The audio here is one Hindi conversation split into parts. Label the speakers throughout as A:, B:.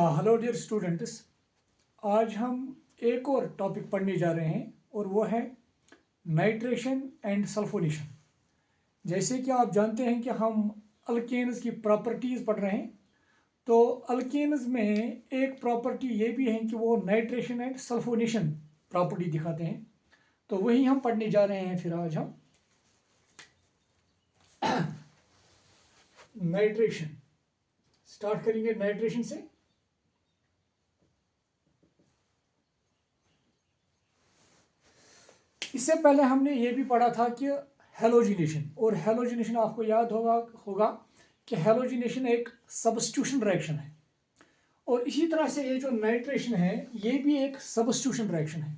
A: हेलो डियर स्टूडेंट्स, आज हम एक और टॉपिक पढ़ने जा रहे हैं और वो है नाइट्रेशन एंड सल्फोनेशन। जैसे कि आप जानते हैं कि हम अल्केन्स की प्रॉपर्टीज़ पढ़ रहे हैं, तो अल्केन्स में एक प्रॉपर्टी ये भी है कि वो नाइट्रेशन एंड सल्फोनेशन प्रॉपर्टी दिखाते हैं। तो वही हम पढ़ने जा रहे हैं। फिर आज हम नाइट्रेशन स्टार्ट करेंगे नाइट्रेशन से। इससे पहले हमने ये भी पढ़ा था कि हेलोजिनेशन, और हेलोजिनेशन आपको याद होगा कि हेलोजिनेशन एक सब्स्टिट्यूशन रिएक्शन है, और इसी तरह से ये जो नाइट्रेशन है ये भी एक सब्स्टिट्यूशन रिएक्शन है।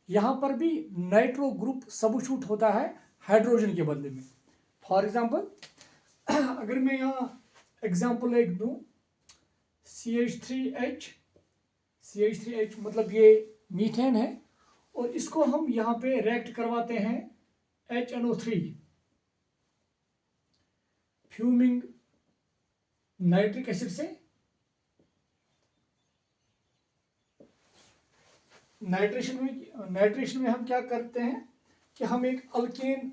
A: यहाँ पर भी नाइट्रो ग्रुप सब्स्टिट्यूट होता है हाइड्रोजन के बदले में। फॉर एग्जांपल अगर मैं यहाँ एग्जांपल एक दूँ, CH3H मतलब ये मीथेन है, और इसको हम यहाँ पे रिएक्ट करवाते हैं HNO3 फ्यूमिंग नाइट्रिक एसिड से। नाइट्रेशन में हम क्या करते हैं कि हम एक अल्केन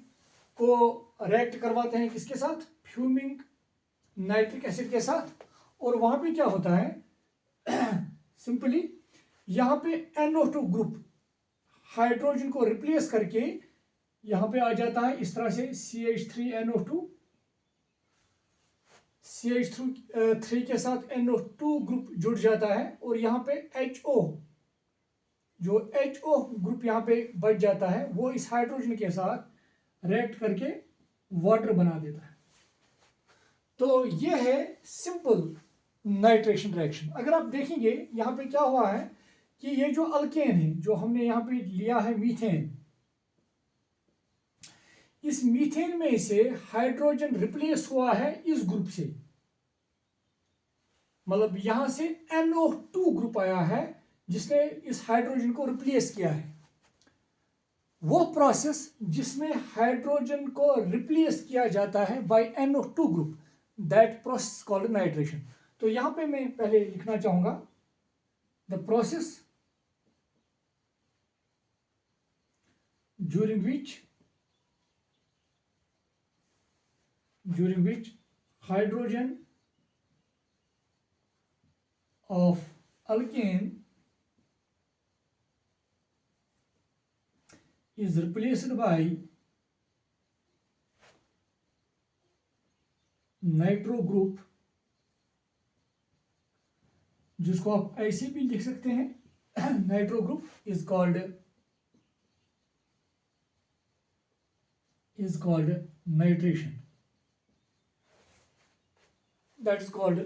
A: को रिएक्ट करवाते हैं किसके साथ, फ्यूमिंग नाइट्रिक एसिड के साथ, और वहां पे क्या होता है सिंपली यहाँ पे NO2 ग्रुप हाइड्रोजन को रिप्लेस करके यहाँ पे आ जाता है इस तरह से CH3NO2, CH3 के साथ NO2 ग्रुप जुड़ जाता है, और यहाँ पे HO जो HO ग्रुप यहाँ पे बच जाता है, वो इस हाइड्रोजन के साथ रिएक्ट करके वाटर बना देता है। तो ये है सिंपल नाइट्रेशन रिएक्शन। अगर आप देखेंगे यहाँ पे क्या हुआ है कि ये जो अल्केन है जो हमने यहाँ पे लिया है मीथेन, इस मीथेन में से हाइड्रोजन रिप्लेस हुआ है इस ग्रुप से, मतलब यहां से NO2 ग्रुप आया है जिसने इस हाइड्रोजन को रिप्लेस किया है। वो प्रोसेस जिसमें हाइड्रोजन को रिप्लेस किया जाता है by NO2 group, that process called nitration. तो यहां पे मैं पहले लिखना चाहूंगा the process during which hydrogen of alkane is replaced by nitro group, जिसको आप ऐसे भी लिख सकते हैं nitro group is called nitration, that is called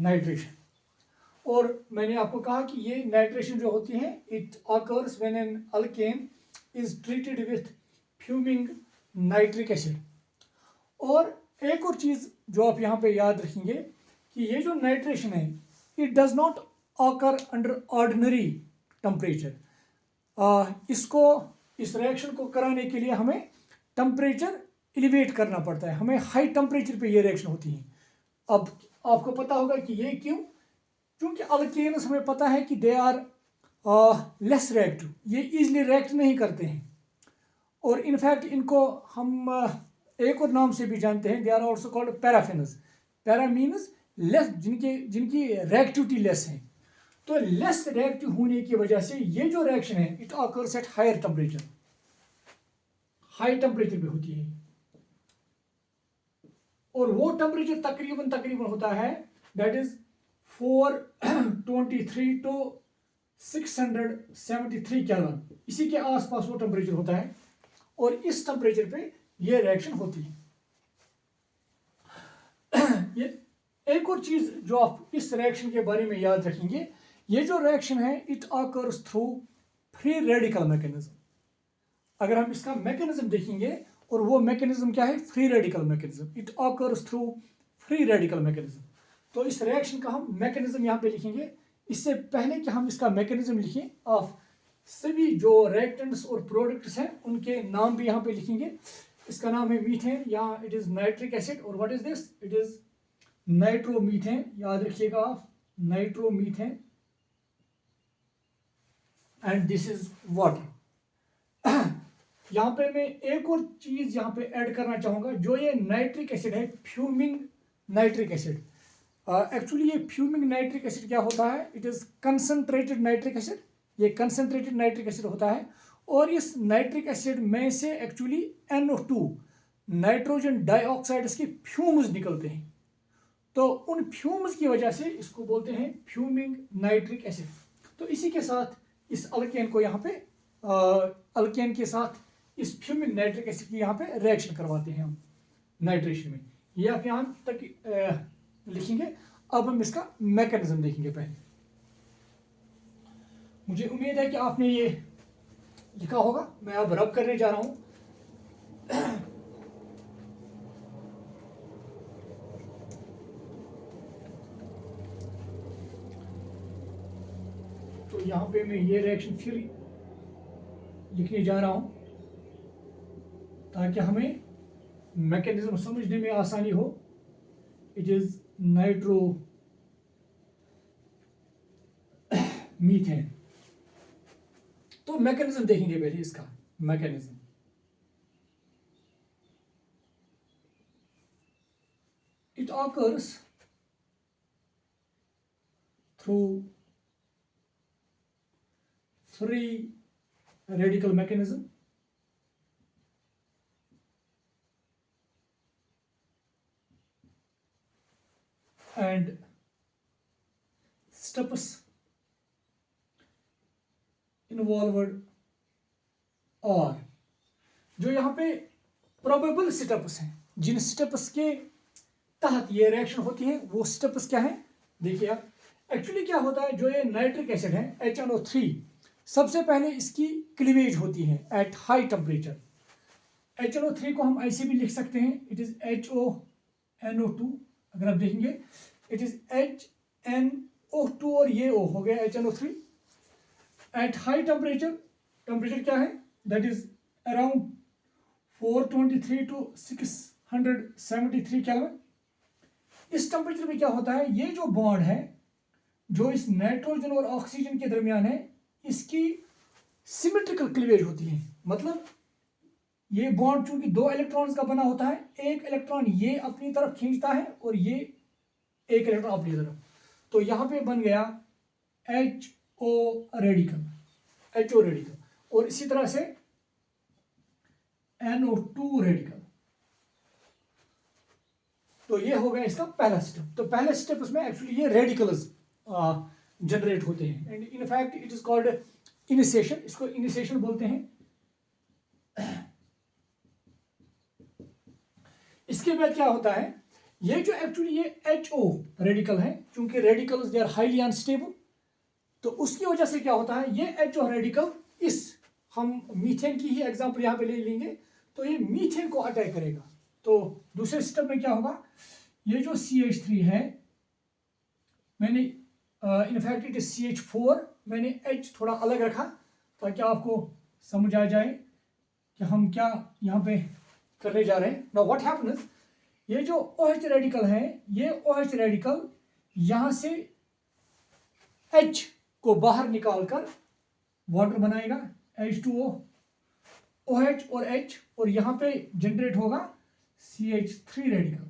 A: nitration. और मैंने आपको कहा कि ये नाइट्रेशन जो होती है it occurs when an alkane is treated with fuming nitric acid. और एक और चीज जो आप यहाँ पे याद रखेंगे कि ये जो नाइट्रेशन है it does not occur under ordinary temperature. इसको इस रिएक्शन को कराने के लिए हमें टेम्परेचर एलिवेट करना पड़ता है, हमें हाई टेम्परेचर पे ये रिएक्शन होती है। अब आपको पता होगा कि ये क्यों, क्योंकि अल्केन्स हमें पता है कि दे आर लेस रिएक्टिव, ये इजीली रिएक्ट नहीं करते हैं, और इनफैक्ट इनको हम एक और नाम से भी जानते हैं, they are also called paraffins. Para means less, जिनकी रिएक्टिविटी लेस है। तो लेस रिएक्टिव होने की वजह से ये जो रिएक्शन है it occurs at higher temperature, high temperature पे होती है, और वो टेम्परेचर तकरीबन होता है दैट इज 423 to 673 केल्विन, इसी के आसपास वो टेम्परेचर होता है, और इस टेम्परेचर पे ये रिएक्शन होती है। ये एक और चीज जो आप इस रिएक्शन के बारे में याद रखेंगे, ये जो रिएक्शन है it occurs through free radical mechanism. अगर हम इसका मैकेनिज्म देखेंगे, और वो मैकेनिज्म क्या है, free radical mechanism, it occurs through free radical mechanism. तो इस रिएक्शन का हम मैकेनिज्म यहाँ पे लिखेंगे। इससे पहले कि हम इसका मैकेनिज्म लिखें, आप सभी जो रिएक्टेंट्स और प्रोडक्ट्स हैं उनके नाम भी यहाँ पे लिखेंगे। इसका नाम है मीथेन, यहाँ इट इज नाइट्रिक एसिड, और what is this, it is nitromethane, याद रखिएगा आप, nitromethane and this is water. यहाँ पे मैं एक और चीज यहाँ पे ऐड करना चाहूंगा, जो ये नाइट्रिक एसिड है, फ्यूमिंग नाइट्रिक एसिड। एक्चुअली ये फ्यूमिंग नाइट्रिक एसिड क्या होता है, it is concentrated nitric acid. ये कंसंट्रेटेड नाइट्रिक एसिड होता है और इस नाइट्रिक एसिड में से एक्चुअली NO2 नाइट्रोजन डाइऑक्साइड के फ्यूम्स निकलते हैं। तो उन फ्यूम्स की वजह से इसको बोलते हैं फ्यूमिंग नाइट्रिक एसिड। तो इसी के साथ इस अल्केन को यहाँ पे अल्केन के साथ इस फ्यूमिंग नाइट्रिक एसिड की यहाँ पे रिएक्शन करवाते हैं हम नाइट्रेशन में। ये आप यहाँ तक लिखेंगे। अब हम इसका मैकेनिज्म देखेंगे पहले। मुझे उम्मीद है कि आपने ये लिखा होगा। मैं अब रब करने जा रहा हूं। तो यहां पे मैं ये रिएक्शन फिर लिखने जा रहा हूं ताकि हमें मैकेनिज्म समझने में आसानी हो। It is nitro methane. तो मैकेनिज्म देखेंगे पहले इसका mechanism. It occurs through free radical mechanism and steps involved और जो यहाँ पे प्रोबेबल स्टेप्स हैं, जिन स्टेप्स के तहत ये रिएक्शन होती है, वो स्टेप्स क्या है देखिए आप। एक्चुअली क्या होता है, जो ये नाइट्रिक एसिड है HNO3, सबसे पहले इसकी क्लीवेज होती है एट हाई टेम्परेचर। HNO3 को हम ऐसे भी लिख सकते हैं, इट इज HONO2। अगर आप देखेंगे इट इज HNO2 और ये O हो गया HNO3 at high temperature. Temperature क्या है, that is around 423 to 673 kelvin. इस टेम्परेचर में क्या होता है, ये जो बॉन्ड है जो इस नाइट्रोजन और ऑक्सीजन के दरमियान है, इसकी सिमेट्रिकल क्लीवेज होती है। मतलब ये बॉन्ड चूंकि 2 इलेक्ट्रॉन्स का बना होता है, एक इलेक्ट्रॉन ये अपनी तरफ खींचता है और ये एक इलेक्ट्रॉन अपनी तरफ, तो यहां पे बन गया HO रेडिकल और इसी तरह से NO2 रेडिकल। तो ये हो गया इसका पहला स्टेप। तो पहले स्टेप उसमें एक्चुअली ये रेडिकल्स जनरेट होते हैं and in fact it is called initiation. इसको इनिशिएशन बोलते हैं। इसके बाद क्या होता है, ये जो एक्चुअली ये HO रेडिकल है, क्योंकि radicals they are highly unstable, तो उसकी वजह से क्या होता है, ये HO रेडिकल इस हम मीथेन की ही एग्जांपल यहां पे ले लेंगे, तो ये मीथेन को अटैक करेगा। तो दूसरे स्टेप में क्या होगा, ये जो CH3 है, मैंने इनफैक्ट इट इज CH4, मैंने H थोड़ा अलग रखा ताकि आपको समझ आ जाए कि हम क्या यहाँ पे करने जा रहे हैं। नाउ व्हाट हैपेंस, ये जो OH रेडिकल है, ये OH रेडिकल यहां से H को बाहर निकालकर वाटर बनाएगा H2O, OH और H, और यहां पे जनरेट होगा CH3 रेडिकल।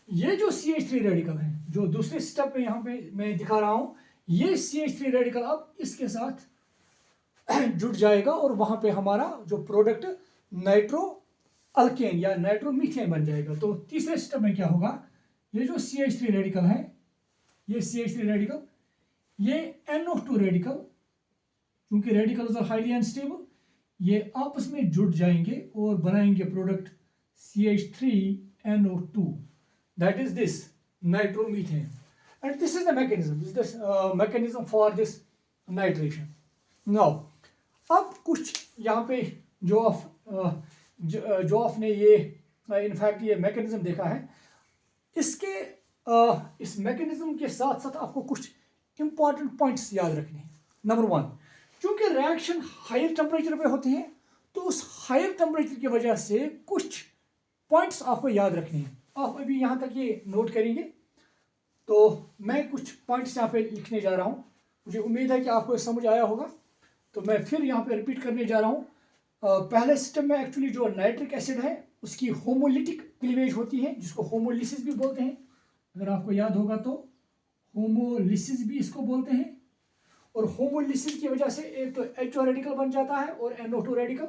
A: ये जो CH3 रेडिकल है, जो दूसरे स्टेप में यहां पे मैं दिखा रहा हूं, ये CH3 रेडिकल अब इसके साथ जुड़ जाएगा और वहां पे हमारा जो प्रोडक्ट नाइट्रो अल्केन या नाइट्रोमीथेन बन जाएगा। तो तीसरे स्टेप में क्या होगा, ये जो CH3 रेडिकल है, ये CH3 रेडिकल, ये NO2 रेडिकल, क्योंकि रेडिकल्स आर हाईली अनस्टेबल, ये आपस में जुड़ जाएंगे और बनाएंगे product CH3NO2, that is this nitromethane, and this is the mechanism, this is the mechanism for this nitration. Now अब कुछ यहाँ पे जो आपने ये इनफैक्ट ये मैकेनिज्म देखा है, इसके इस मैकेनिज्म के साथ साथ आपको कुछ इंपॉर्टेंट पॉइंट्स याद रखने हैं। नंबर 1, क्योंकि रिएक्शन हायर टेम्परेचर पे होती है, तो उस हायर टेम्परेचर की वजह से कुछ पॉइंट्स आपको याद रखने हैं। आप अभी यहाँ तक ये नोट करेंगे। तो मैं कुछ पॉइंट्स यहाँ पे लिखने जा रहा हूँ, मुझे उम्मीद है कि आपको समझ आया होगा। तो मैं फिर यहाँ पे रिपीट करने जा रहा हूँ। पहले सिस्टम में एक्चुअली जो नाइट्रिक एसिड है उसकी होमोलिटिक क्लीवेज होती है, जिसको होमोलिसिस भी बोलते हैं। अगर आपको याद होगा तो होमोलिसिस भी इसको बोलते हैं। और होमोलिसिस की वजह से एक तो HO रेडिकल बन जाता है और NO2 radical.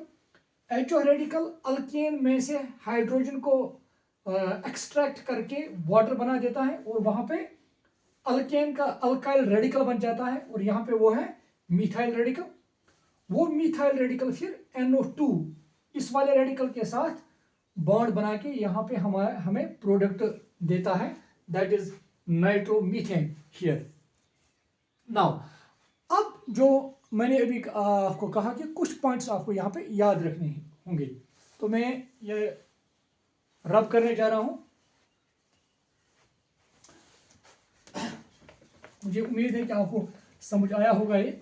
A: HO radical alkane में से हाइड्रोजन को एक्सट्रैक्ट करके वाटर बना देता है और वहां पे अल्केन का अल्काइल रेडिकल बन जाता है, और यहाँ पे वो है मिथाइल रेडिकल। वो मिथाइल रेडिकल फिर NO2 इस वाले रेडिकल के साथ बॉन्ड बना के यहाँ पे हमें प्रोडक्ट देता है, that is nitromethane here. Now अब जो मैंने अभी आपको कहा कि कुछ पॉइंट्स आपको यहाँ पे याद रखने होंगे, तो मैं ये रब करने जा रहा हूं। मुझे उम्मीद है कि आपको समझ आया होगा ये।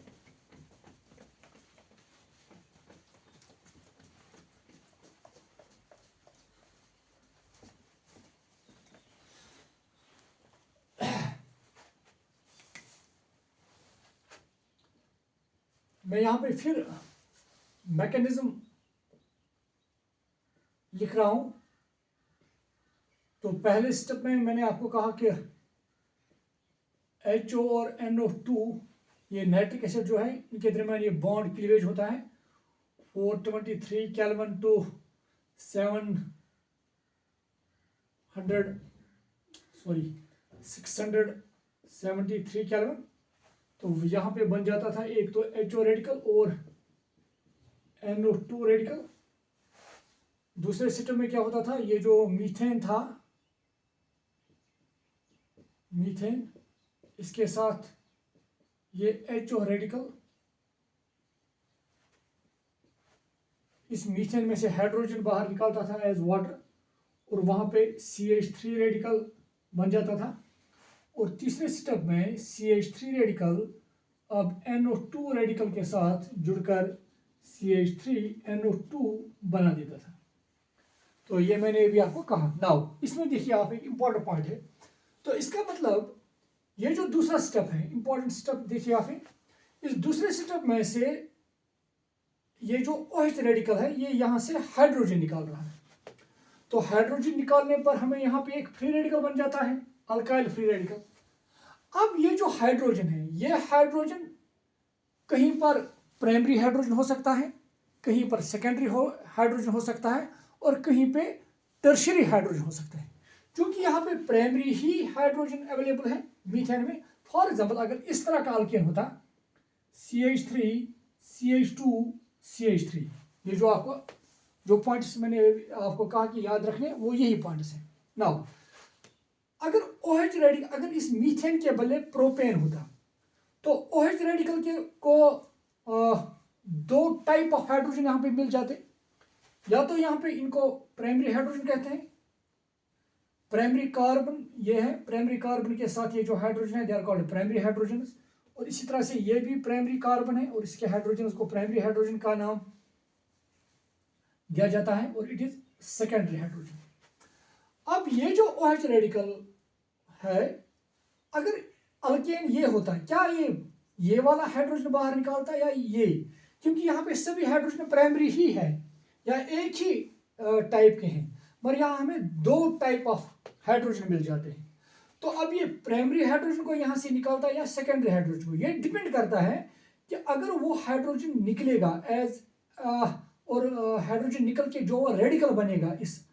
A: मैं यहां पे फिर मैकेनिज्म लिख रहा हूं। तो पहले स्टेप में मैंने आपको कहा कि HO और NO2 ये नाइट्रिक एसिड जो है इनके दरमियान ये बॉन्ड क्लीवेज होता है 423 केल्विन टू 673 केल्विन। तो यहाँ पे बन जाता था एक तो HO रेडिकल और NO2 रेडिकल। दूसरे सिस्टम में क्या होता था, ये जो मीथेन था, मीथेन इसके साथ ये HO रेडिकल, इस मीथेन में से हाइड्रोजन बाहर निकालता था एज वाटर, और वहां पे CH3 रेडिकल बन जाता था। और तीसरे स्टेप में CH3 रेडिकल अब NO2 रेडिकल के साथ जुड़कर CH3NO2 बना देता था। तो ये मैंने अभी आपको कहा। नाउ इसमें देखिए आप, एक इंपॉर्टेंट पॉइंट है। तो इसका मतलब ये जो दूसरा स्टेप है, इंपॉर्टेंट स्टेप देखिए आप, इस दूसरे स्टेप में से ये जो OH रेडिकल है ये यहां से हाइड्रोजन निकाल रहा है। तो हाइड्रोजन निकालने पर हमें यहाँ पे एक फ्री रेडिकल बन जाता है, अल्काइल फ्री रेडिकल। अब ये जो हाइड्रोजन है, ये हाइड्रोजन कहीं पर प्राइमरी हाइड्रोजन हो सकता है, कहीं पर सेकेंडरी हाइड्रोजन हो सकता है, और कहीं पे टर्शियरी हाइड्रोजन हो सकता है। क्योंकि यहाँ पे प्राइमरी ही हाइड्रोजन अवेलेबल है मीथेन में। फॉर एग्जाम्पल अगर इस तरह का अल्केन होता CH3 CH2 CH3, ये जो आपको जो पॉइंट्स मैंने आपको कहा कि याद रखने, वो यही पॉइंट्स हैं। नाउ अगर OH रेडिकल, अगर इस मीथेन के बदले प्रोपेन होता, तो OH रेडिकल के को दो टाइप ऑफ हाइड्रोजन यहां पे मिल जाते। या तो यहां पे इनको प्राइमरी हाइड्रोजन कहते हैं, प्राइमरी कार्बन ये है, प्राइमरी कार्बन के साथ ये जो हाइड्रोजन है they are called primary hydrogen. और इसी तरह से ये भी प्राइमरी कार्बन है और इसके हाइड्रोजन को प्राइमरी हाइड्रोजन का नाम दिया जाता है, और इट इज सेकेंडरी हाइड्रोजन। अब ये जो OH रेडिकल है, अगर अल्केन ये होता, क्या ये वाला हाइड्रोजन बाहर निकालता या ये? क्योंकि यहाँ पे सभी हाइड्रोजन प्राइमरी ही है या एक ही टाइप के हैं, मगर यहाँ हमें दो टाइप ऑफ हाइड्रोजन मिल जाते हैं। तो अब ये प्राइमरी हाइड्रोजन को यहाँ से निकालता है या सेकेंडरी हाइड्रोजन को, ये डिपेंड करता है कि अगर वो हाइड्रोजन निकलेगा एज और हाइड्रोजन निकल के जो रेडिकल बनेगा इस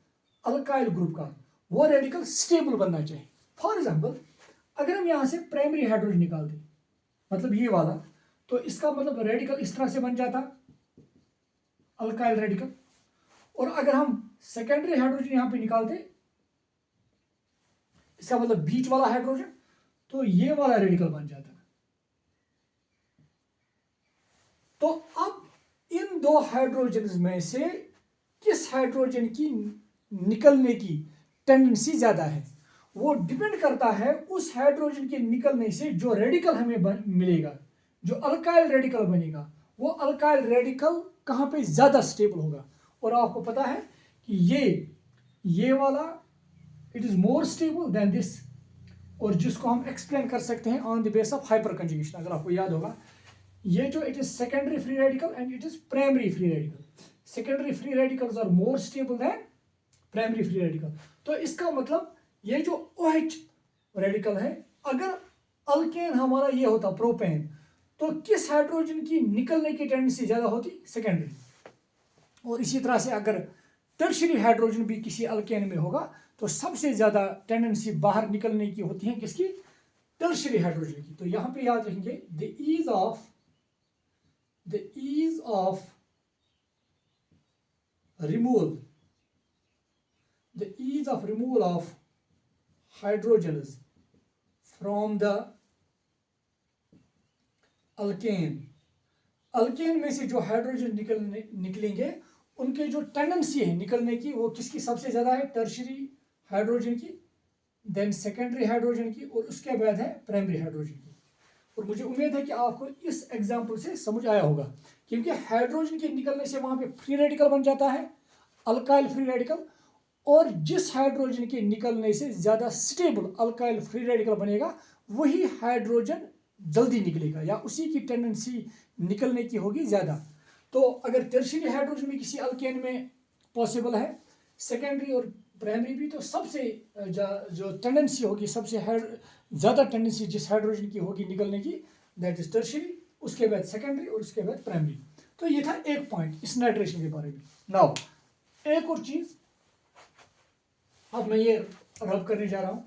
A: अल्काइल ग्रुप का, वो रेडिकल स्टेबल बनना चाहिए। फॉर एग्जाम्पल अगर हम यहाँ से प्राइमरी हाइड्रोजन निकाल दें, मतलब ये वाला, तो इसका मतलब रेडिकल इस तरह से बन जाता अल्काइल रेडिकल। और अगर हम सेकेंडरी हाइड्रोजन यहाँ पे निकालते, इसका मतलब बीच वाला हाइड्रोजन, तो ये वाला रेडिकल बन जाता। तो अब इन दो हाइड्रोजन में से किस हाइड्रोजन की निकलने की टेंडेंसी ज्यादा है, वो डिपेंड करता है उस हाइड्रोजन के निकलने से जो रेडिकल हमें मिलेगा, जो अल्काइल रेडिकल बनेगा, वो अल्काइल रेडिकल कहाँ पे ज्यादा स्टेबल होगा। और आपको पता है कि ये वाला it is more stable than this, और जिसको हम एक्सप्लेन कर सकते हैं on the base of hyperconjugation. अगर आपको याद होगा, ये जो it is secondary free radical and it is primary free radical. Secondary free radicals are more stable than primary free radical. तो इसका मतलब ये जो OH रेडिकल है, अगर अल्केन हमारा ये होता प्रोपेन, तो किस हाइड्रोजन की निकलने की टेंडेंसी ज्यादा होती? सेकेंडरी। और इसी तरह से अगर टर्शियरी हाइड्रोजन भी किसी अल्केन में होगा तो सबसे ज्यादा टेंडेंसी बाहर निकलने की होती है किसकी? टर्शियरी हाइड्रोजन की। तो यहां पे याद रखेंगे the ease of removal of hydrogens from the alkane में से जो हाइड्रोजन निकलेंगे उनके जो टेंडेंसी है निकलने की, वो किसकी सबसे ज्यादा है? टर्शियरी हाइड्रोजन की, देन सेकेंडरी हाइड्रोजन की, और उसके बाद है प्राइमरी हाइड्रोजन की। और मुझे उम्मीद है कि आपको इस एग्जांपल से समझ आया होगा, क्योंकि हाइड्रोजन के निकलने से वहां पे फ्री रेडिकल बन जाता है, अल्काइल फ्री रेडिकल, और जिस हाइड्रोजन के निकलने से ज्यादा स्टेबल अल्काइल फ्री रेडिकल बनेगा वही हाइड्रोजन जल्दी निकलेगा, या उसी की टेंडेंसी निकलने की होगी ज्यादा। तो अगर टर्शियरी हाइड्रोजन भी किसी अल्केन में पॉसिबल है, सेकेंडरी और प्राइमरी भी, तो सबसे जो टेंडेंसी होगी, सबसे ज्यादा टेंडेंसी जिस हाइड्रोजन की होगी निकलने की, दैट इज टर्शियरी, उसके बाद सेकेंडरी और उसके बाद प्राइमरी। तो ये था एक पॉइंट इस नाइट्रेशन के बारे में। नाउ एक और चीज, अब मैं ये रब करने जा रहा हूं।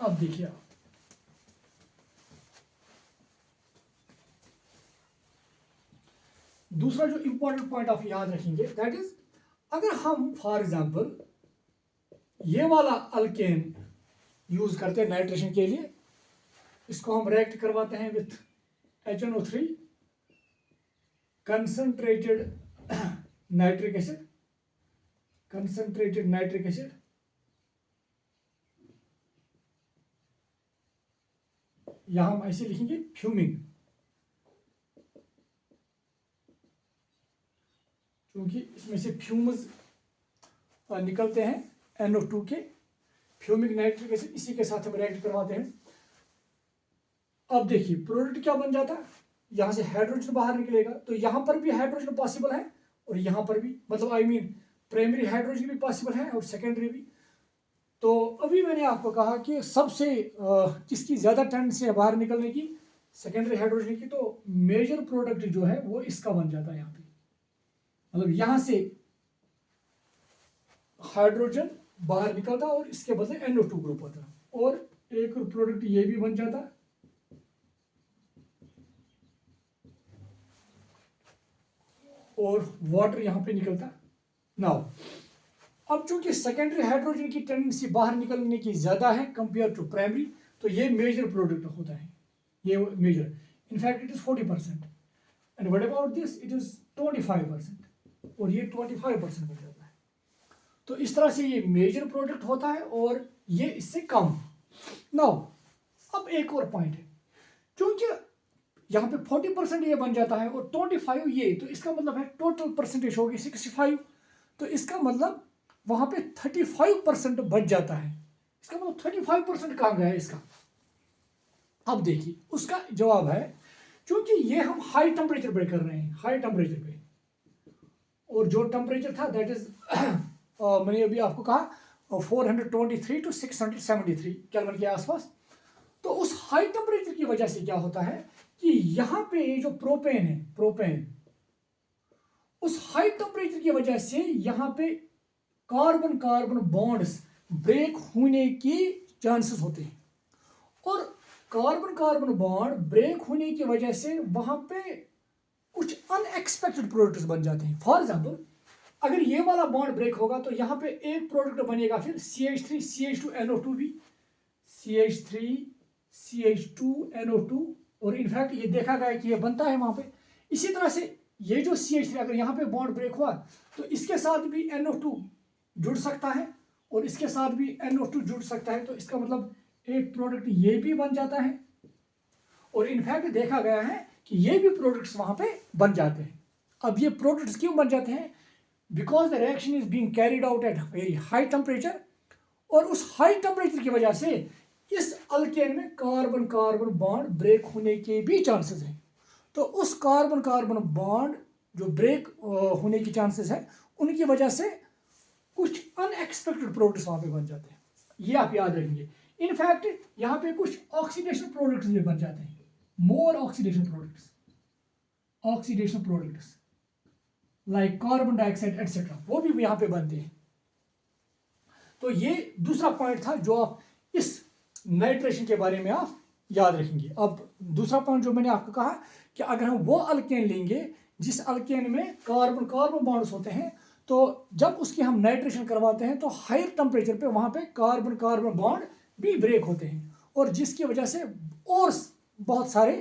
A: अब देखिए, दूसरा जो इंपॉर्टेंट पॉइंट आप याद रखेंगे, दैट इज अगर हम फॉर एग्जांपल ये वाला अल्केन यूज करते हैं नाइट्रेशन के लिए, इसको हम रिएक्ट करवाते हैं with HNO3 concentrated nitric acid, यहां हम ऐसे लिखेंगे फ्यूमिंग, क्योंकि इसमें से फ्यूम्स निकलते हैं NO2 के, फ्यूमिक नाइट्रिक एसिड, इसी के साथ हम रिएक्ट करवाते हैं। अब देखिए प्रोडक्ट क्या बन जाता है, यहां से हाइड्रोजन बाहर निकलेगा, तो यहां पर भी हाइड्रोजन पॉसिबल है और यहां पर भी, मतलब आई मीन प्राइमरी हाइड्रोजन भी पॉसिबल है और सेकेंडरी भी। तो अभी मैंने आपको कहा कि सबसे किसकी ज्यादा टेंडेंसी है बाहर निकलने की? सेकेंडरी हाइड्रोजन की। तो मेजर प्रोडक्ट जो है वो इसका बन जाता है यहाँ पे, मतलब यहां से हाइड्रोजन बाहर निकलता और इसके बदले NO2 ग्रुप होता, और एक प्रोडक्ट ये भी बन जाता, और वाटर यहां पे निकलता। नाउ अब चूंकि सेकेंडरी हाइड्रोजन की टेंडेंसी बाहर निकलने की ज्यादा है कंपेयर टू प्राइमरी, तो ये मेजर प्रोडक्ट होता है, ये major, in fact it is 40%, and what about this, it is 25%, और ये 25% बन जाता है। तो इस तरह से ये मेजर प्रोडक्ट होता है और ये इससे कम। नाउ अब एक और पॉइंट है, क्योंकि यहाँ पे 40% ये बन जाता है और 25 ये, तो इसका मतलब है टोटल परसेंटेज होगी 65, तो इसका मतलब वहां पे 35% बच जाता है। इसका मतलब 35% कहां गया है इसका? अब देखिए उसका जवाब है, क्योंकि ये हम हाई टेम्परेचर पे कर रहे हैं, हाई टेम्परेचर पे, और जो टेम्परेचर था दैट इज मैंने अभी आपको कहा 423 to 673 केल्विन के आसपास। तो उस हाई टेम्परेचर की वजह से क्या होता है कि यहां पे जो प्रोपेन है, प्रोपेन उस हाई टेम्परेचर की वजह से यहां पे कार्बन कार्बन बॉन्ड्स ब्रेक होने की चांसेस होते हैं, और कार्बन कार्बन बॉन्ड ब्रेक होने की वजह से वहां पे कुछ अनएक्सपेक्टेड प्रोडक्ट्स बन जाते हैं। फॉर एग्जांपल अगर ये वाला बॉन्ड ब्रेक होगा तो यहां पे एक प्रोडक्ट बनेगा फिर CH3 CH2 NO2 भी, CH3 CH2 NO2, और इनफैक्ट ये देखा गया कि ये बनता है वहां पे। इसी तरह से ये जो CH3 अगर यहाँ पे बॉन्ड ब्रेक हुआ तो इसके साथ भी NO2 जुड़ सकता है और इसके साथ भी NO2 जुड़ सकता है, तो इसका मतलब एक प्रोडक्ट ये भी बन जाता है, और इनफैक्ट देखा गया है कि ये भी प्रोडक्ट्स वहां पे बन जाते हैं। अब ये प्रोडक्ट्स क्यों बन जाते हैं? Because the reaction is being carried out at very high temperature, और उस हाई टेम्परेचर की वजह से इस अल्केन में कार्बन कार्बन बॉन्ड ब्रेक होने के भी चांसेस हैं। तो उस कार्बन कार्बन बॉन्ड जो ब्रेक होने की चांसेस है, उनकी वजह से कुछ अनएक्सपेक्टेड प्रोडक्ट्स वहां पे बन जाते हैं। ये आप याद रखेंगे। इनफैक्ट यहाँ पे कुछ ऑक्सीडेशन प्रोडक्ट्स भी बन जाते हैं, more oxidation products like carbon dioxide etcetera, वो भी यहाँ पे बनते हैं। तो ये दूसरा पॉइंट था जो आप इस नाइट्रेशन के बारे में आप याद रखेंगे। अब दूसरा पॉइंट जो मैंने आपको कहा कि अगर हम वो अल्केन लेंगे जिस अल्केन में कार्बन कार्बन बॉन्ड्स होते हैं, तो जब उसकी हम नाइट्रेशन करवाते हैं तो हायर टेम्परेचर पे वहां पे कार्बन कार्बन बॉन्ड भी ब्रेक होते हैं, और जिसकी वजह से और बहुत सारे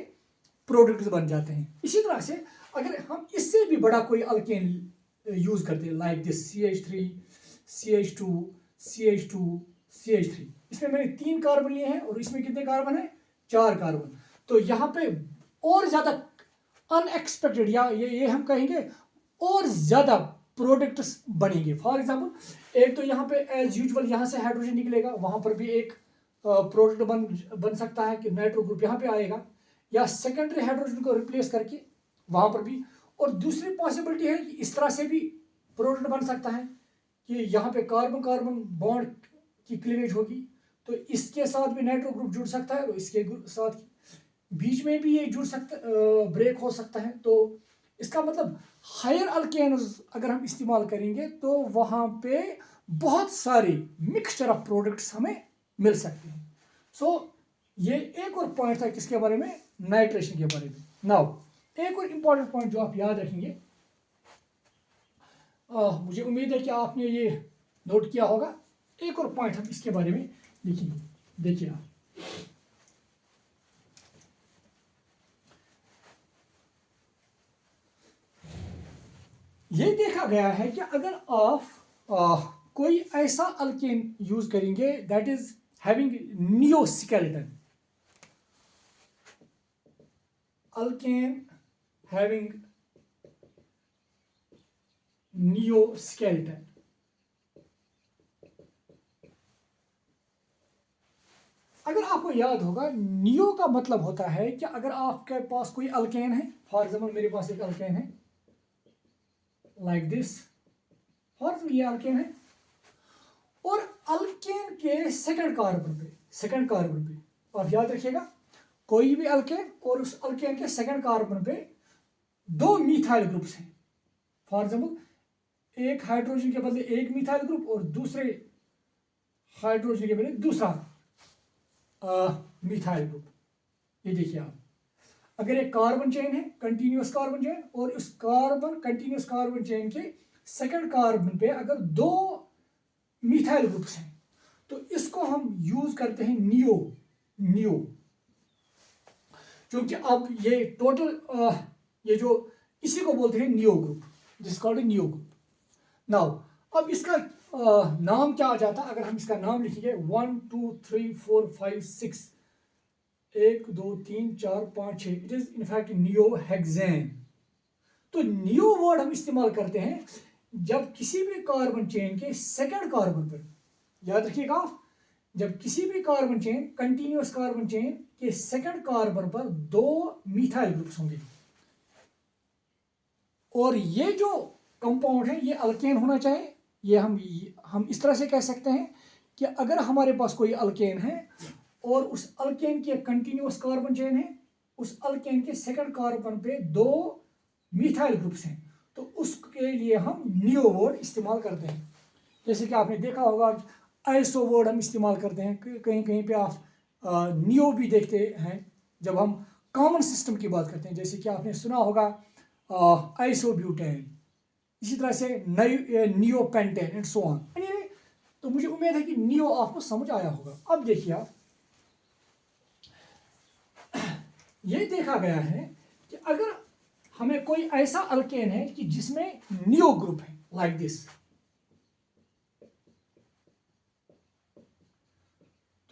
A: प्रोडक्ट्स बन जाते हैं। इसी तरह से अगर हम इससे भी बड़ा कोई अल्केन यूज करते हैं like this CH3, CH2, CH2, CH3, इसमें मैंने 3 कार्बन लिए हैं और इसमें कितने कार्बन है? 4 कार्बन। तो यहाँ पे और ज्यादा अनएक्सपेक्टेड या ये हम कहेंगे और ज्यादा प्रोडक्ट्स बनेंगे। फॉर एग्जांपल एक तो यहाँ पे एज यूजुअल यहाँ से हाइड्रोजन निकलेगा, वहां पर भी एक प्रोडक्ट बन सकता है कि नाइट्रो ग्रुप यहाँ पे आएगा, या सेकेंडरी हाइड्रोजन को रिप्लेस करके वहां पर भी। और दूसरी पॉसिबिलिटी है कि इस तरह से भी प्रोडक्ट बन सकता है कि यहाँ पे कार्बन कार्बन बॉन्ड की क्लीवेज होगी, तो इसके साथ भी नाइट्रो ग्रुप जुड़ सकता है, तो इसके साथ बीच में भी ये जुड़ सकता, ब्रेक हो सकता है। तो इसका मतलब हायर अल्केन्स अगर हम इस्तेमाल करेंगे तो वहां पे बहुत सारे मिक्सचर ऑफ प्रोडक्ट्स हमें मिल सकते हैं। सो ये एक और पॉइंट था किसके बारे में? नाइट्रेशन के बारे में। नाउ एक और इंपॉर्टेंट पॉइंट जो आप याद रखेंगे, मुझे उम्मीद है कि आपने ये नोट किया होगा। एक और पॉइंट हम इसके बारे में लिखेंगे, देखिए आप। ये देखा गया है कि अगर आप कोई ऐसा अल्केन यूज करेंगे that is having neo skeleton, alkane having neo skeleton, अगर आपको याद होगा नियो का मतलब होता है कि अगर आपके पास कोई अल्केन है, फॉर एग्जाम्पल मेरे पास एक अल्केन है लाइक दिस, फॉर एग्जाम्पल ये अल्केन है, और अल्केन के सेकंड कार्बन पे आप याद रखिएगा कोई भी अल्केन और उस अल्केन के सेकंड कार्बन पे 2 मीथाइल ग्रुप्स हैं। फॉर एग्जाम्पल एक हाइड्रोजन के बदले एक मीथाइल ग्रुप और दूसरे हाइड्रोजन के बदले दूसरा मिथाइल ग्रुप। ये देखिए आप, अगर एक कार्बन चेन है कंटिन्यूअस कार्बन चेन, और उस कंटिन्यूअस कार्बन चेन के सेकंड कार्बन पे अगर 2 मिथाइल ग्रुप्स हैं, तो इसको हम यूज करते हैं नियो, क्योंकि अब ये टोटल ये जो इसी को बोलते हैं नियो ग्रुप, जिस कॉल्ड नियो ग्रुप। नाउ अब इसका नाम क्या आ जाता है? अगर हम इसका नाम लिखेंगे 1 2 3 4 5 6, 1 2 3 4 5 6, इट इज इनफैक्ट नियोहेक्सेन। तो नियो वर्ड हम इस्तेमाल करते हैं जब किसी भी कार्बन चेन के सेकंड कार्बन पर, याद रखिएगा, जब किसी भी carbon chain continuous carbon chain के सेकंड कार्बन पर 2 मिथाइल ग्रुप्स होंगे, और ये जो कंपाउंड है ये अल्केन होना चाहिए। ये हम इस तरह से कह सकते हैं कि अगर हमारे पास कोई अल्केन है और उस अल्केन की कंटिन्यूअस कार्बन चेन है, उस अल्केन के सेकंड कार्बन पे 2 मिथाइल ग्रुप्स हैं, तो उसके लिए हम नियो वर्ड इस्तेमाल करते हैं। जैसे कि आपने देखा होगा आइसो वर्ड हम इस्तेमाल करते हैं, कहीं कहीं पे आप नियो भी देखते हैं जब हम कॉमन सिस्टम की बात करते हैं। जैसे कि आपने सुना होगा आइसोब्यूटेन, इसी तरह से नियोपेंटेन एंड सो ऑन। तो मुझे उम्मीद है कि नियो आपको समझ आया होगा। अब देखिए आप, ये देखा गया है कि अगर हमें कोई ऐसा अल्केन है कि जिसमें नियो ग्रुप है लाइक दिस,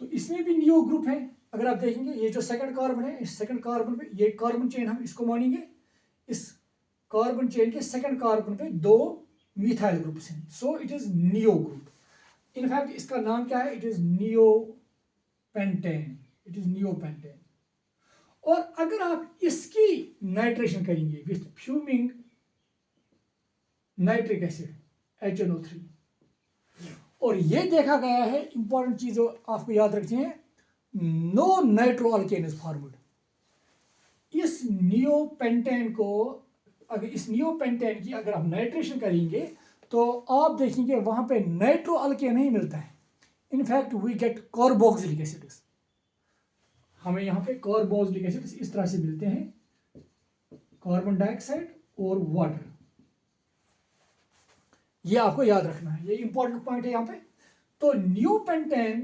A: तो इसमें भी नियो ग्रुप है। अगर आप देखेंगे ये जो सेकंड कार्बन है, इस सेकंड कार्बन पे ये कार्बन चेन हम इसको मानेंगे, इस कार्बन चेन के सेकंड कार्बन पे 2 मिथाइल ग्रुप्स हैं, so it is neo group. In fact इसका नाम क्या है, it is neopentane, it is neopentane. और अगर आप इसकी नाइट्रेशन करेंगे with fuming nitric acid HNO3, और ये देखा गया है, इंपॉर्टेंट चीज आपको याद रखनी है, no nitro alkane is formed. इस नियोपेंटेन को, अगर इस नियोपेंटेन की अगर आप नाइट्रेशन करेंगे तो आप देखेंगे वहां पे नाइट्रो अल्केन नहीं मिलता है, in fact we get carboxylic acids. हमें यहाँ पे कार्बोक्सिलिक एसिड्स इस तरह से मिलते हैं, कार्बन डाइऑक्साइड और वाटर। ये आपको याद रखना है, ये इंपॉर्टेंट पॉइंट है यहाँ पे। तो नियोपेंटेन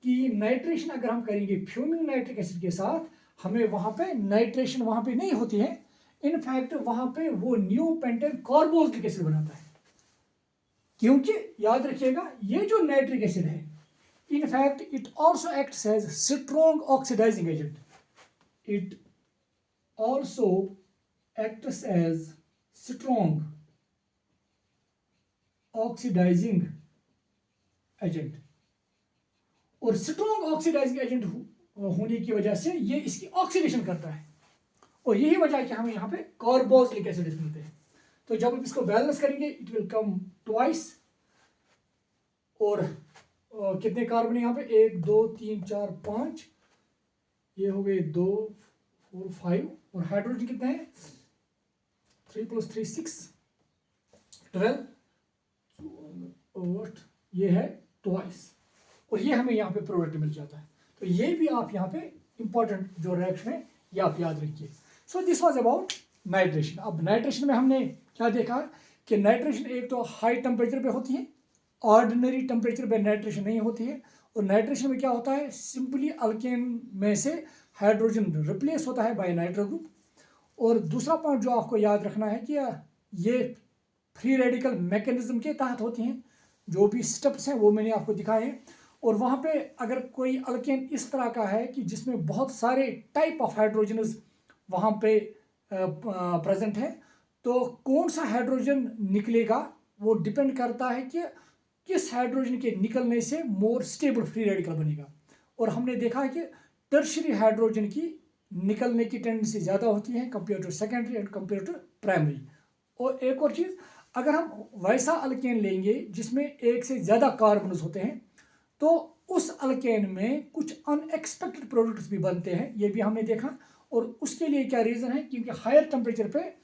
A: की नाइट्रेशन अगर हम करेंगे फ्यूमिंग नाइट्रिक एसिड के साथ, हमें वहां पे नाइट्रेशन वहां पे नहीं होती है, इनफैक्ट वहां पे वो नियोपेंटेन कार्बोक्सिलिक एसिड बनाता है। क्योंकि याद रखिएगा ये जो नाइट्रिक एसिड है, in fact it also acts as strong oxidizing agent, it also acts as strong oxidizing agent. और स्ट्रॉन्ग ऑक्सीडाइजिंग एजेंट होने की वजह से ये इसकी ऑक्सीडेशन करता है, और यही वजह है कि हमें यहाँ पे कार्बोक्सिलिक एसिड मिलते हैं। तो जब आप इसको बैलेंस करेंगे इट विल कम ट्वाइस, और कितने कार्बन है यहाँ पे, 1 2 3 4 5, ये हो गए 2 4 5, और हाइड्रोजन कितने हैं, 3 + 3 6 12, 8, ये है ट्वाइस, और ये हमें यहाँ पे प्रोडक्ट मिल जाता है। तो ये भी आप यहाँ पे इंपॉर्टेंट जो रिएक्शन है ये आप याद रखिए। So this was about nitration. अब नाइट्रेशन में हमने क्या देखा कि नाइट्रेशन एक तो हाई टेम्परेचर पे होती है, ऑर्डिनरी टेम्परेचर पे नाइट्रेशन नहीं होती है। और नाइट्रेशन में क्या होता है, सिंपली अल्केन में से हाइड्रोजन रिप्लेस होता है बाय नाइट्रो ग्रुप। और दूसरा पॉइंट जो आपको याद रखना है कि ये फ्री रेडिकल मैकेनिज्म के तहत होती हैं, जो भी स्टेप्स हैं वो मैंने आपको दिखाए हैं। और वहाँ पे अगर कोई अल्केन इस तरह का है कि जिसमें बहुत सारे टाइप ऑफ हाइड्रोजन्स वहाँ पे प्रेजेंट है, तो कौन सा हाइड्रोजन निकलेगा वो डिपेंड करता है कि किस हाइड्रोजन के निकलने से मोर स्टेबल फ्री रेडिकल बनेगा। और हमने देखा है कि टर्शियरी हाइड्रोजन की निकलने की टेंडेंसी ज़्यादा होती है compare to secondary and compare to primary. और एक और चीज़, अगर हम वैसा अल्केन लेंगे जिसमें एक से ज़्यादा कार्बन होते हैं, तो उस अल्केन में कुछ अनएक्सपेक्टेड प्रोडक्ट्स भी बनते हैं, ये भी हमने देखा। और उसके लिए क्या रीज़न है, क्योंकि हायर टेम्परेचर पे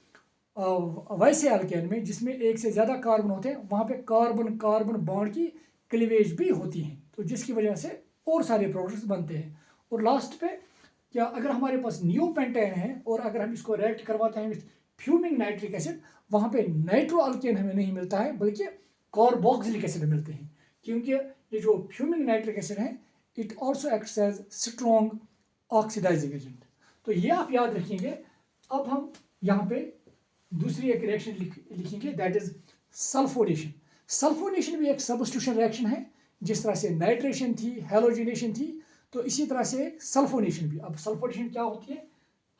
A: वैसे अल्केन में जिसमें एक से ज़्यादा कार्बन होते हैं, वहाँ पे कार्बन कार्बन बॉन्ड की क्लीवेज भी होती है, तो जिसकी वजह से और सारे प्रोडक्ट्स बनते हैं। और लास्ट पे क्या, अगर हमारे पास नियोपेंटेन है और अगर हम इसको रिएक्ट करवाते हैं विथ फ्यूमिंग नाइट्रिक एसिड, वहाँ पे नाइट्रो अल्केन हमें नहीं मिलता है, बल्कि कार्बोक्सिलिक एसिड मिलते हैं। क्योंकि ये जो फ्यूमिंग नाइट्रिक एसिड है it also acts as strong oxidizing agent. तो ये आप याद रखेंगे। अब हम यहाँ पे दूसरी एक रिएक्शन लिखेंगे, दैट इज सल्फोनेशन। सल्फोनेशन भी एक सब्स्टिट्यूशन रिएक्शन है, जिस तरह से नाइट्रेशन थी, हेलोजिनेशन थी, तो इसी तरह से सल्फोनेशन भी। अब सल्फोनेशन क्या होती है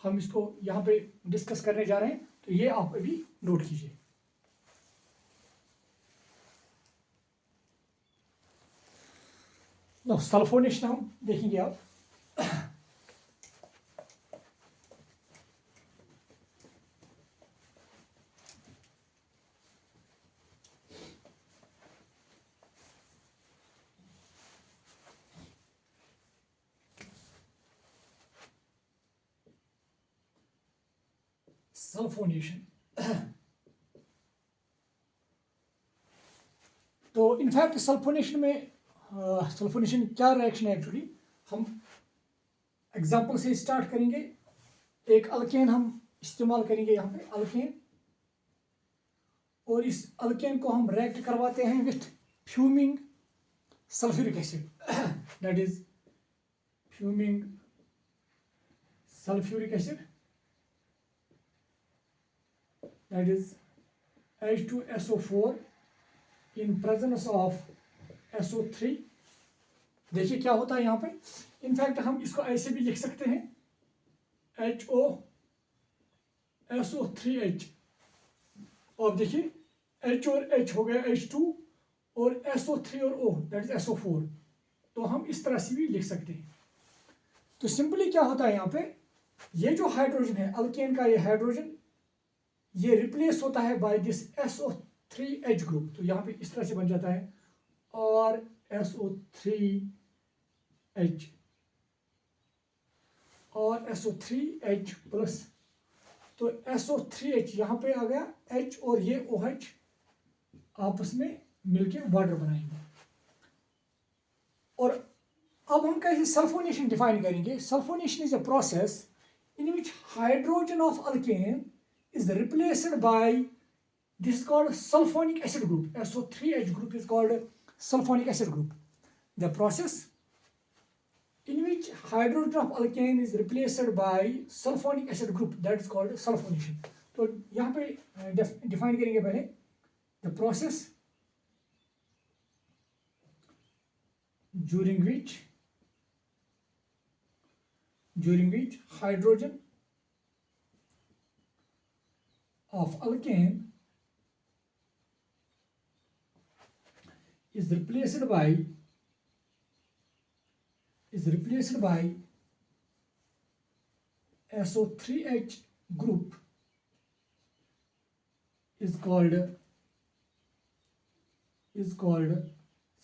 A: हम इसको यहाँ पे डिस्कस करने जा रहे हैं, तो ये आप अभी नोट कीजिए। सल्फोनेशन हम देखेंगे आप। सल्फोनेशन, तो इनफैक्ट सल्फोनेशन में सल्फोनेशन क्या रिएक्शन है एक्चुअली, हम एग्जांपल से स्टार्ट करेंगे। एक अल्केन हम इस्तेमाल करेंगे यहाँ पे, अल्केन, और इस अल्केन को हम रिएक्ट करवाते हैं with fuming sulphuric acid, that is fuming sulphuric acid, that is H2SO4 in presence of SO3। देखिए क्या होता है यहाँ पे, इनफैक्ट हम इसको ऐसे भी लिख सकते हैं HOSO3H, अब देखिए H और H हो गया H2 और SO3 और O दैट इज SO4। तो हम इस तरह से भी लिख सकते हैं। तो सिंपली क्या होता है यहाँ पे, ये जो हाइड्रोजन है अल्केन का, ये हाइड्रोजन ये रिप्लेस होता है बाय दिस SO3H ग्रुप। तो यहाँ पे इस तरह से बन जाता है और SO3H और SO3H प्लस, तो SO3H यहाँ पे आ गया, H और ये OH आपस में मिलके वाटर बनाएंगे। और अब हम कैसे सल्फोनेशन डिफाइन करेंगे। Sulphonation is a process in which hydrogen of alkane is replaced by, this is called sulfonic acid group. SO3H group is called sulfonic acid group. The process in which hydrogen of alkane is replaced by sulfonic acid group, that is called sulfonation. तो यहाँ पे डिफाइन करेंगे पहले the process during which hydrogen of alkane is replaced by SO3H group is called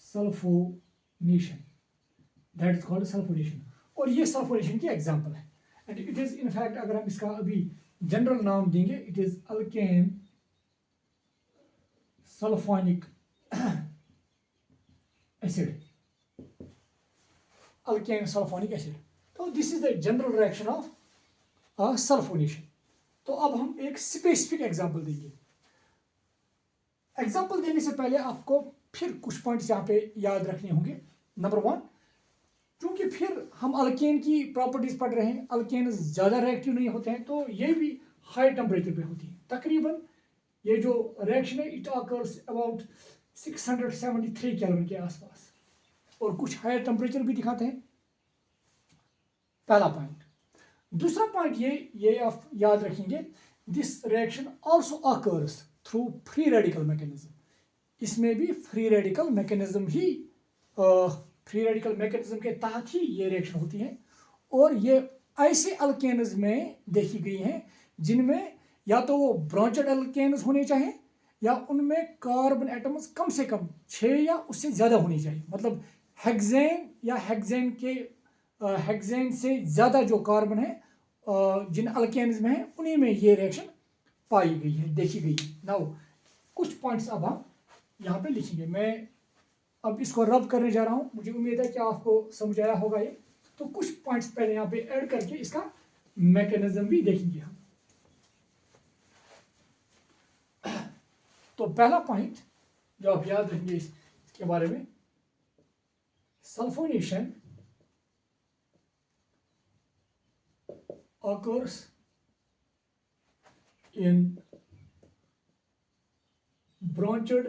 A: sulfonation. That is called sulfonation. और ये सल्फोनेशन की एग्जांपल है। And it is in fact, अगर हम इसका अभी जनरल नाम देंगे, it is alkane sulphonic acid. Alkane sulphonic acid. तो this is the general reaction of sulphonation. तो अब हम एक स्पेसिफिक एग्जांपल देंगे। एग्जांपल देने से पहले आपको फिर कुछ पॉइंट्स यहाँ पे याद रखने होंगे। नंबर 1, क्योंकि फिर हम अल्केन की प्रॉपर्टीज पढ़ रहे हैं, अल्केन ज़्यादा रिएक्टिव नहीं होते हैं, तो ये भी हाई टेम्परेचर पे होती है। तकरीबन ये जो रिएक्शन है इट ऑकर्स अबाउट 673 केल्विन के आसपास, और कुछ हायर टेम्परेचर भी दिखाते हैं। पहला पॉइंट। दूसरा पॉइंट ये आप याद रखेंगे, this reaction also occurs through free radical mechanism. इसमें भी फ्री रेडिकल मैकेनिज्म के तहत ही ये रिएक्शन होती है। और ये ऐसे अल्केन्स में देखी गई हैं जिनमें या तो वो ब्रांचेड अल्केन्स होने चाहिए या उनमें कार्बन एटम्स कम से कम 6 या उससे ज़्यादा होनी चाहिए। मतलब हेक्सेन या हेक्सेन से ज़्यादा जो कार्बन है जिन अल्केन्स में है, उन्हीं में ये रिएक्शन पाई गई है, देखी गई है। नाउ कुछ पॉइंट्स अब हम यहाँ पे लिखेंगे। मैं अब इसको रब करने जा रहा हूँ, मुझे उम्मीद है कि आपको समझ आया होगा ये। तो कुछ पॉइंट्स पहले यहाँ पे ऐड करके इसका मैकेनिज्म भी देखेंगे हम। तो पहला पॉइंट जो आप याद रखेंगे इसके बारे में, sulphonation occurs in branched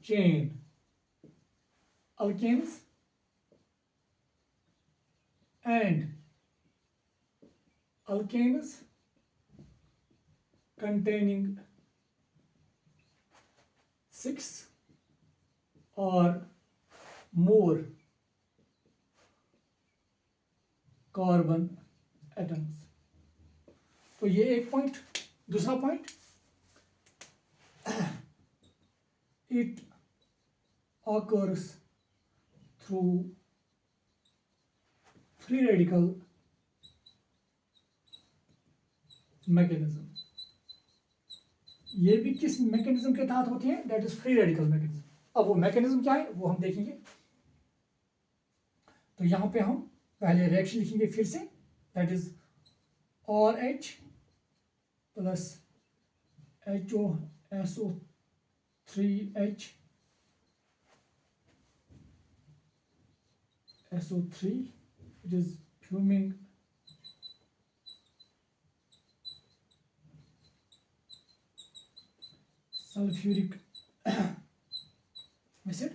A: chain alkenes and alkenes containing 6 or more carbon atoms। तो ये एक पॉइंट। दूसरा point, it occurs through free radical mechanism. ये भी किस मैकेनिज्म के तहत होती है, that is free radical mechanism. अब वो मैकेनिज्म क्या है वो हम देखेंगे। तो यहां पे हम पहले रिएक्शन लिखेंगे फिर से, that is RH plus SO3H SO3, it is fuming sulfuric acid.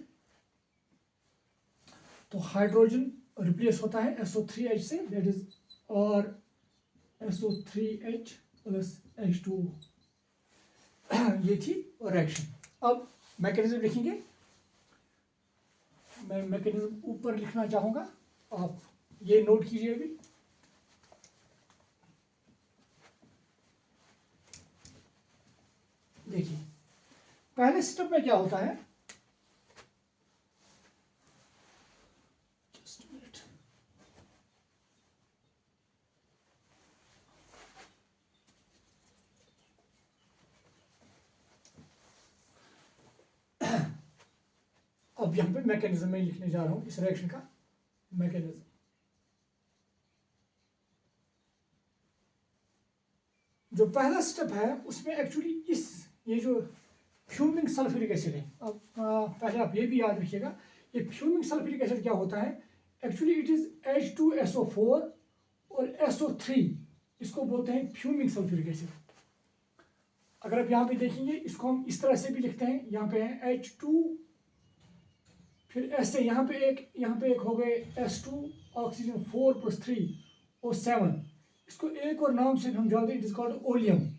A: तो हाइड्रोजन रिप्लेस होता है SO3H से, दैट इज और SO3H प्लस H2O। ये थी रिएक्शन। अब मैकेनिज्म लिखेंगे, मैं मैकेनिज्म ऊपर लिखना चाहूँगा, आप ये नोट कीजिए अभी। देखिए पहले स्टेप में क्या होता है, जस्ट मिनट, अब यहाँ पे मैकेनिज्म में लिखने जा रहा हूँ इस रिएक्शन का मैकेनिज्म। जो पहला स्टेप है उसमें एक्चुअली ये जो फ्यूमिंग सल्फ्यूरिक एसिड है, अब पहले आप ये भी याद रखिएगा, ये फ्यूमिंग सल्फ्यूरिक एसिड क्या होता है, एक्चुअली इट इज H2SO4 और SO3, इसको बोलते हैं फ्यूमिंग सल्फ्यूरिक एसिड। अगर आप यहाँ पे देखेंगे इसको हम इस तरह से भी लिखते हैं, यहाँ पे है H2, फिर ऐसे यहाँ पे एक हो गए S2 ऑक्सीजन 4+3 O7, इसको एक और नाम से हम जानते हैं, इट इज कॉल्ड ओलियम।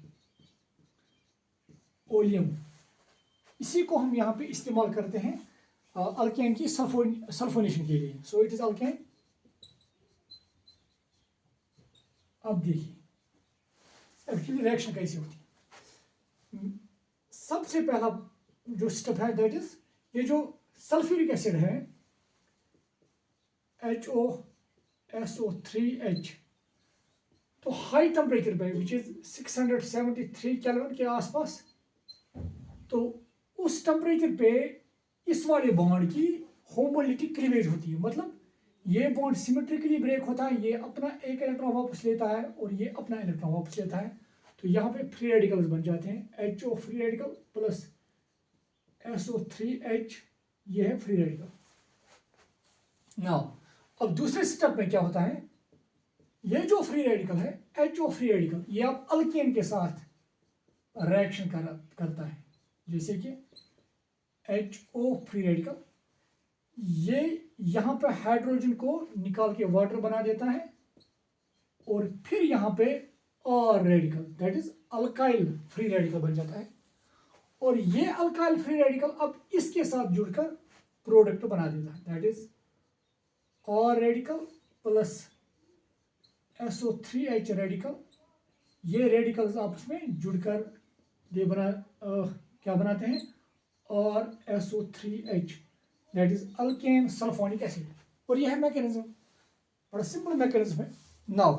A: इसी को हम यहाँ पे इस्तेमाल करते हैं अल्केन की सल्फोनेशन के लिए। So it is alkane. अब देखिए एक्चुअली रिएक्शन कैसे होती है। सबसे पहला जो स्टेप है दैट इज ये जो सल्फ्यूरिक एसिड है HOSO3H, तो हाई टेम्परेचर पे विच इज 673 केल्विन के आसपास, तो उस टेम्परेचर पे इस वाले बॉन्ड की होमोलिटी क्लीवेज होती है, मतलब ये बॉन्ड सिमेट्रिकली ब्रेक होता है, ये अपना एक इलेक्ट्रॉन वापस लेता है और ये अपना इलेक्ट्रॉन वापस लेता है, तो यहाँ पे फ्री रेडिकल्स बन जाते हैं, HO free radical plus SO3H, ये है फ्री रेडिकल। नाउ अब दूसरे स्टेप में क्या होता है, ये जो फ्री रेडिकल है HO फ्री रेडिकल, ये आप अल्केन के साथ रिएक्शन करता है, जैसे कि HO फ्री रेडिकल, ये यहाँ पे हाइड्रोजन को निकाल के वाटर बना देता है और फिर यहाँ पे और radical that is alkyl free radical बन जाता है, और ये अल्काइल फ्री रेडिकल अब इसके साथ जुड़कर प्रोडक्ट बना देता है, दैट इज और रेडिकल प्लस SO3H रेडिकल, ये रेडिकल्स आपस में जुड़कर ये क्या बनाते हैं, और SO3H that is alkane sulphonic acid, और यह है मैकेनिज्म, बड़ा सिंपल मैकेनिज्म है। नाउ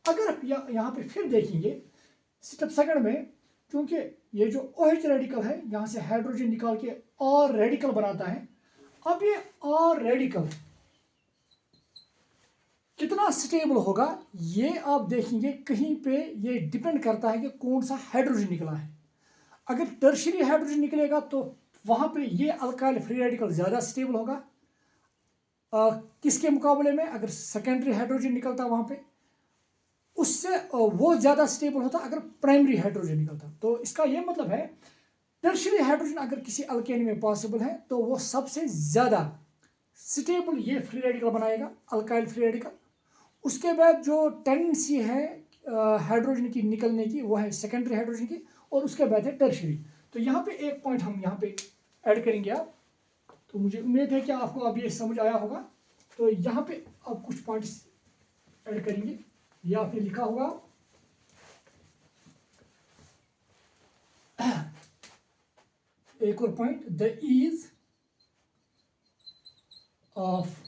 A: अगर आप यहाँ पे फिर देखेंगे स्टेप सेकंड में, क्योंकि ये जो OH रेडिकल है यहाँ से हाइड्रोजन निकाल के और रेडिकल बनाता है, अब ये और रेडिकल कितना स्टेबल होगा ये आप देखेंगे, कहीं पे ये डिपेंड करता है कि कौन सा हाइड्रोजन निकला है। अगर टर्शियरी हाइड्रोजन निकलेगा तो वहां पे ये अल्काइल फ्री रेडिकल ज्यादा स्टेबल होगा, किसके मुकाबले में अगर सेकेंडरी हाइड्रोजन निकलता वहां पे उससे वो ज्यादा स्टेबल होता अगर प्राइमरी हाइड्रोजन निकलता। तो इसका ये मतलब है टर्शियरी हाइड्रोजन अगर किसी अल्केन में पॉसिबल है तो वो सबसे ज्यादा स्टेबल ये फ्री रेडिकल बनाएगा, अल्काइल फ्री रेडिकल। उसके बाद जो टेंडेंसी है हाइड्रोजन की निकलने की वो है सेकेंडरी हाइड्रोजन की, और उसके बाद है टर्शियरी। तो यहाँ पे एक पॉइंट हम यहाँ पे ऐड करेंगे आप, तो मुझे उम्मीद है कि आपको अब ये समझ आया होगा। तो यहाँ पे आप कुछ पॉइंट्स ऐड करेंगे, ये आपने लिखा होगा, एक और point, the ease of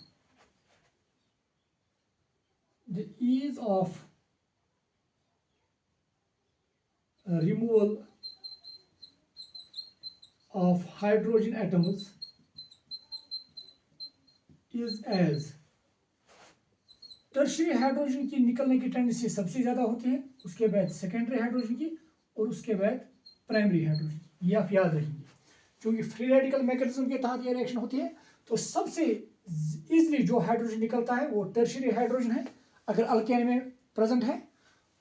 A: removal of hydrogen atoms is as, tertiary hydrogen की निकलने की टेंडेंसी सबसे ज्यादा होती है, उसके बाद सेकेंडरी हाइड्रोजन की, और उसके बाद प्राइमरी हाइड्रोजन। ये आप याद रखेंगे, क्योंकि फ्री रेडिकल मैकेनिज्म के तहत ये रिएक्शन होती है। तो सबसे इजीली जो हाइड्रोजन निकलता है वो टर्शियरी हाइड्रोजन है अगर अल्केन में प्रेजेंट है,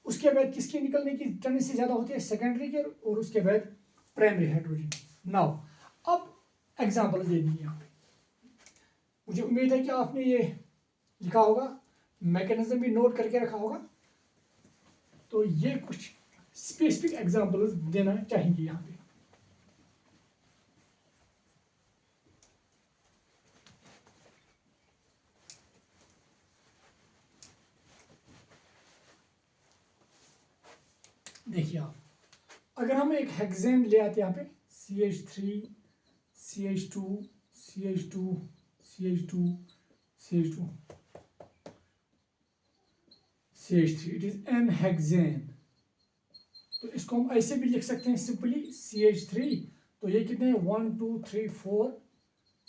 A: उसके बाद किसकी निकलने की टेंडेंसी ज्यादा होती है, सेकेंडरी के, और उसके बाद प्राइमरी हाइड्रोजन। नाउ अब एग्जांपल दे दिए यहाँ पे, मुझे उम्मीद है कि आपने ये लिखा होगा, मैकेनिज्म भी नोट करके रखा होगा। तो ये कुछ स्पेसिफिक एग्जांपल्स देना चाहेंगे यहाँ पे। देखिए आप, अगर हम एक हेक्सेन ले आते हैं यहाँ पे CH3 CH2 CH2 CH2 CH2 CH3, it is an hexane. तो इसको हम ऐसे भी लिख सकते हैं सिंपली CH3, तो ये कितने 1 2 3 4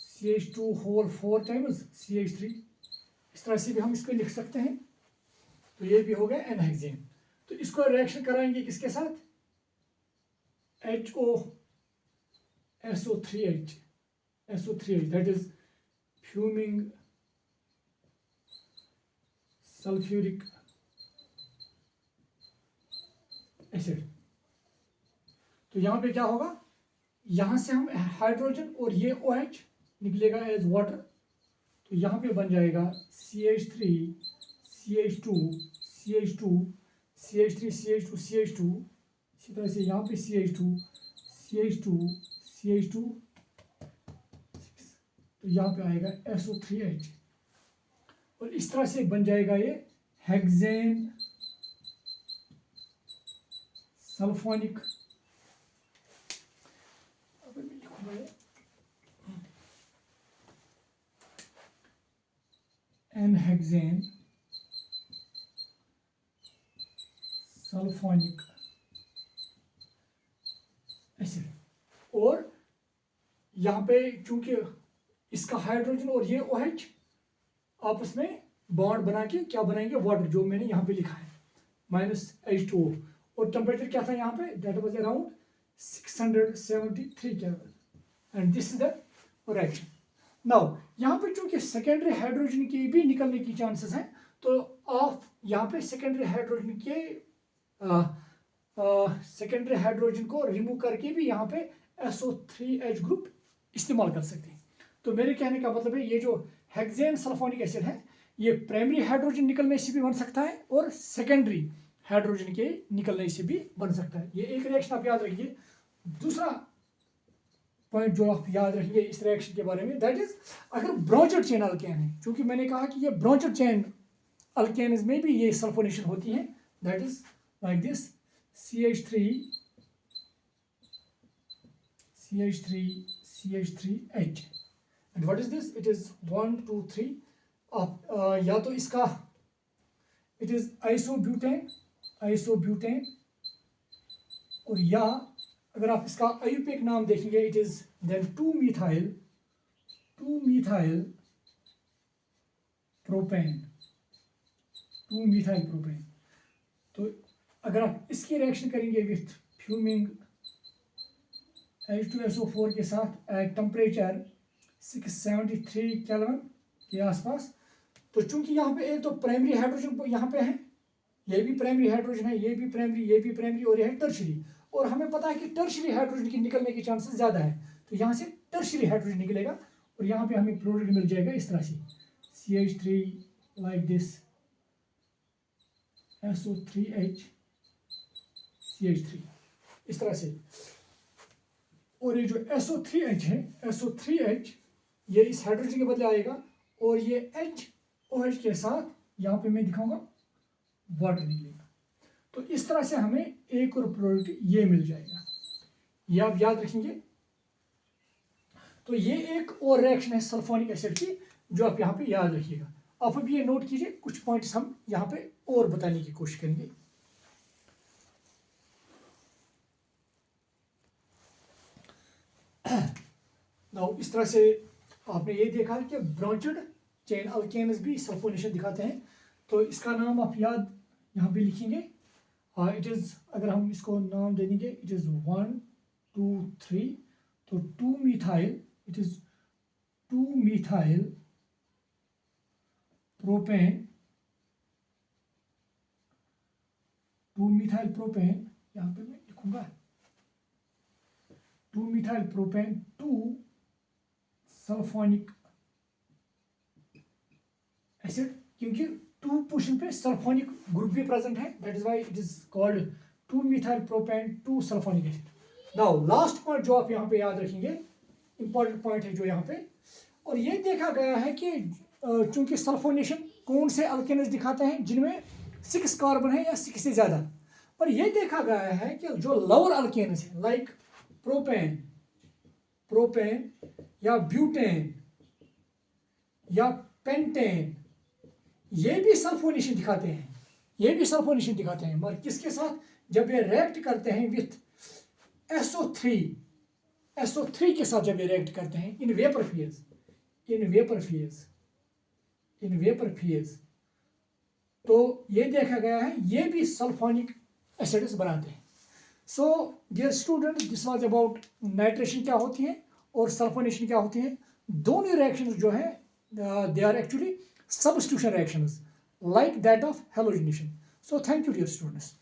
A: CH2 होल 4 टाइम्स CH3, इस तरह से भी हम इसको लिख सकते हैं। तो ये भी हो गया एन हेक्सेन। तो इसको रिएक्शन कराएंगे किसके साथ, HOSO3H that is fuming sulphuric acid. तो यहाँ पे क्या होगा, यहाँ से हम हाइड्रोजन और ये OH निकलेगा एज वाटर, तो यहाँ पे बन जाएगा CH3 CH2 CH2 CH3 CH2 CH2, इसी तरह से यहाँ पे CH2 CH2 CH2, तो यहाँ पे आएगा SO3H, और इस तरह से बन जाएगा ये hexane sulphonic, n hexane sulphonic acid. और यहाँ पे चूंकि इसका हाइड्रोजन और ये OH आपस में बॉन्ड बना के क्या बनाएंगे, वाटर, जो मैंने यहाँ पे लिखा है -H2O, और टेम्परेचर क्या था यहाँ पे, that was around 673 kelvin, and this is the reaction. Now यहाँ पे चूंकि सेकेंडरी हाइड्रोजन के भी निकलने की चांसेस हैं, तो आप यहाँ पे सेकेंडरी हाइड्रोजन को रिमूव करके भी यहाँ पे SO3H ग्रुप इस्तेमाल कर सकते हैं। तो मेरे कहने का मतलब है, ये जो हेक्सेन सल्फोनिक एसिड है, ये प्राइमरी हाइड्रोजन निकलने से भी बन सकता है और सेकेंडरी हाइड्रोजन के निकलने से भी बन सकता है। ये एक रिएक्शन आप याद रखिए। दूसरा पॉइंट जो आप याद रखिए इस रिएक्शन के बारे में, दैट इज अगर ब्रांचेड चेन अल्केन है, क्योंकि मैंने कहा कि ये ब्रांचेड चेन अल्केन्स में भी ये सल्फोनेशन होती है, that is like this CH3 CH3H, and what is this, it is 1 2 3 आप या तो इसका इट इज आइसोब्यूटेन, और या अगर आप इसका आयुपेक नाम देखेंगे, it is then 2 methyl propane. तो अगर आप इसकी रिएक्शन करेंगे विथ फ्यूमिंग H2SO4 के साथ एट टेम्परेचर 673 केल्विन के आसपास, तो चूंकि यहाँ पे एक तो प्राइमरी हाइड्रोजन यहाँ पे है, ये भी प्राइमरी हाइड्रोजन है, ये भी प्राइमरी और ये है टर्शरी, और हमें पता है कि टर्शरी हाइड्रोजन की निकलने की चांसेस ज़्यादा है, तो यहाँ से टर्शरी हाइड्रोजन निकलेगा और यहाँ पे हमें प्रोडक्ट मिल जाएगा इस तरह से CH3 like this SO3H CH3 इस तरह से। और ये जो SO3H है, SO3H ये इस हाइड्रोजन के बदले आएगा, और ये HOH के साथ यहाँ पे मैं दिखाऊंगा वाटर निकलेगा। तो इस तरह से हमें एक और प्रोडक्ट ये मिल जाएगा, ये आप याद रखेंगे। तो ये एक और रिएक्शन है सल्फोनिक एसिड की, जो आप यहाँ पे याद रखिएगा। आप अभी ये नोट कीजिए, कुछ पॉइंट्स हम यहाँ पे और बताने की कोशिश करेंगे। नाउ इस तरह से आपने ये देखा कि ब्रांचेड चेन अल्केन्स भी सल्फोनेशन दिखाते हैं, तो इसका नाम आप याद यहाँ पे लिखेंगे। इट इज, अगर हम इसको नाम दे देंगे, इट इज 1 2 3, तो 2 methyl, it is 2 methyl propane, 2 methyl propane, यहाँ पे मैं लिखूंगा 2 मिथाइल प्रोपेन 2 सल्फोनिक एसिड, क्योंकि 2 पोजीशन पे सल्फोनिक ग्रुप भी प्रेजेंट है, that is why it is called 2 methyl propane 2 sulphonic acid. Now last point जो आप यहाँ पे याद रखेंगे, इंपॉर्टेंट पॉइंट है जो यहाँ पे, और ये देखा गया है कि चूंकि सल्फोनेशन कौन से अल्केन्स दिखाते हैं जिनमें 6 कार्बन है या 6 से ज़्यादा, और ये देखा गया है कि जो लोअर अल्केन्स है लाइक प्रोपेन या ब्यूटेन या पेंटेन, ये भी सल्फोनेशन दिखाते हैं, मगर किसके साथ? जब ये रिएक्ट करते हैं विथ SO3 के साथ, जब ये रिएक्ट करते हैं इन वेपर फेज, तो ये देखा गया है ये भी सल्फोनिक एसिड्स बनाते हैं। So dear student, this was about nitration क्या होती है और सल्फोनेशन क्या होती है। दोनों रिएक्शंस जो है they are actually substitution reactions like that of halogenation. So thank you dear students.